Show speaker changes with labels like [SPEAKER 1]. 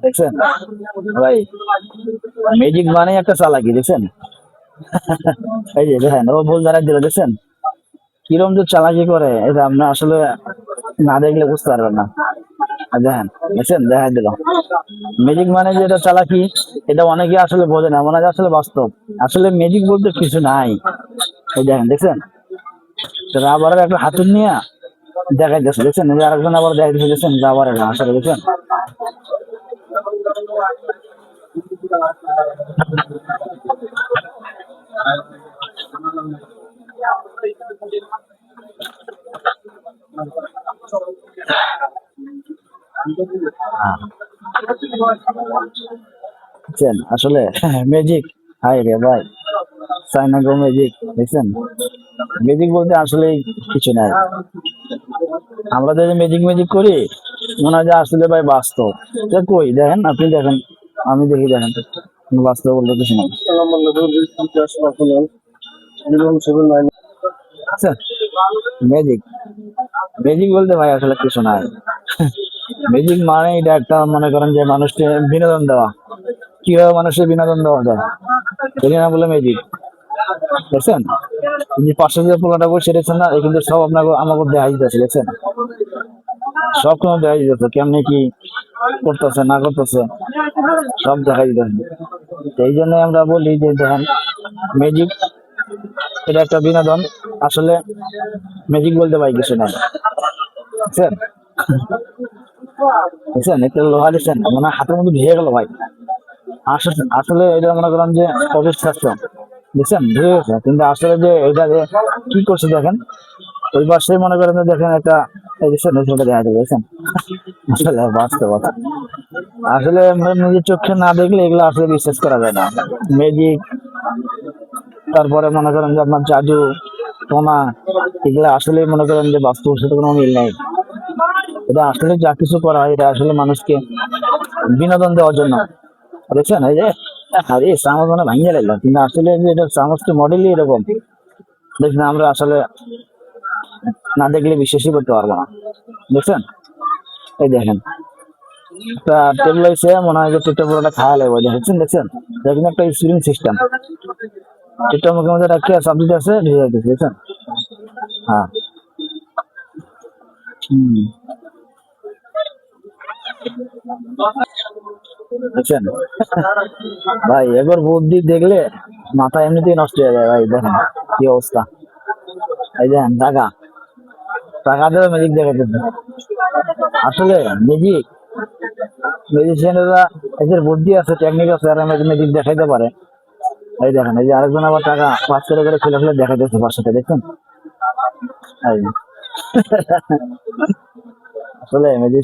[SPEAKER 1] দেখছেন ভাই, ম্যাজিক মানে একটা চালাকি, দেখছেন? এই যে দেখেন, ও ভুল দাঁড়ায় দিল, দেখছেন কিরম যে চালাকি করে, এটা আপনি আসলে না দেখলে বুঝতে পারবেন না। আর দেখেন, দেখছেন দেখা দিল ম্যাজিক মানে যে এটা চালাকি, এটা অনেকে আসলে বোঝে না, মনে হয় আসলে বাস্তব। আসলে ম্যাজিক বলতে কিছু নাই। এই দেখেন, দেখছেন রাবারের একটা হাতুড়ি নিয়ে দেখাইতেছে, দেখছেন? এই যে আরেকজন আবার দেখাইতেছে, দেখছেন রাবারের না আসলে, দেখছেন? হ্যাঁ, দেখছেন আসলে ম্যাজিক, হাই রে ভাই, চাইনা গো ম্যাজিক, দেখছেন? ম্যাজিক বলতে আসলে কিছু নাই। আমরা যে ম্যাজিক ম্যাজিক করি, মনে হয় যে আসলে ভাই বাস্তব। এটা কই দেখেন, আপনি দেখেন, আমি দেখি, দেখেন বাস্তব বলতে কিছু নাই। আচ্ছা, ম্যাজিক, ম্যাজিক বলতে ভাই আসলে কিছু নাই। ম্যাজিক মানে এটা একটা, মনে করেন যে মানুষকে বিনোদন দেওয়া। কিভাবে মানুষের বিনোদন দেওয়া যায়, এটাই না বলে ম্যাজিক, দেখছেন? যে পাশে যে পোলাটা বসে রয়েছে না, এ কিন্তু সব আপনাকে আমাকে দেখাই দিতেছে, দেখছেন? সব কোনো দেখাই দিতেছে, কেমনি কি করতেছে না করতেছে, সব দেখাই দিতেছে। এই জন্য আমরা বলি যে দেখেন, ম্যাজিক এটা একটা বিনোদন। আসলে ম্যাজিক বলতে ভাই কিছু নাই, বুঝছেন? বুঝছেন, একটা লোহা দিচ্ছেন মানে হাতের মধ্যে ভেঙে গেল ভাই। আসলে আসলে এটা মনে করেন যে অবিশ্বাস্য, বুঝছেন? ভেঙে গেছে, কিন্তু আসলে যে এটা যে কি করছে দেখেন, ওই পাশে মনে করেন যে দেখেন একটা, এই দেখছেন এই ছবিটা দেখা যাবে, দেখছেন? আসলে বাস্তবতা, আসলে আমরা নিজের চোখে না দেখলে এগুলো আসলে বিশ্বাস করা যায় না। ম্যাজিক, তারপরে মনে করেন যে আপনার জাদু টোনা, এগুলো আসলে মনে করেন যে বাস্তবের সাথে কোনো মিল নেই। এটা আসলে যা কিছু করা হয়, এটা আসলে মানুষকে বিনোদন দেওয়ার জন্য, দেখছেন? এই যে আরে চামচ মানে ভাঙিয়ে লাগলো, কিন্তু আসলে যে এটা চামচটা মডেলই এরকম, দেখছেন? আমরা আসলে না দেখলে বিশ্বাসই করতে পারবো না, দেখছেন? এই দেখেন, একটা টেবিল হয়েছে, মনে হয় যে টেবিলটা পুরোটা খাওয়া লাগবে, দেখছেন? দেখছেন দেখেন, একটা স্প্রিং সিস্টেম, টেবিলটার মুখের মধ্যে রাখিয়ে সাবজেক্ট আছে, ভিজে যাইতেছে, দেখছেন? হ্যাঁ। হম। বুঝছেন ভাই, এবার বুদ্ধি দেখলে মাথা এমনিতেই নষ্ট হয়ে যায় ভাই, দেখেন কি অবস্থা। এই দেখেন টাকা, টাকা দেবে ম্যাজিক দেখাতেছে। আসলে ম্যাজিক, ম্যাজিশিয়ানেরা এদের বুদ্ধি আছে, টেকনিক আছে, আর ম্যাজিক দেখাইতে পারে। এই দেখেন, এই যে আরেকজন আবার টাকা 5 করে ফেলে ফেলে দেখাইতেছে পাঁচ সাথে, দেখছেন? এই আসলে ম্যাজিক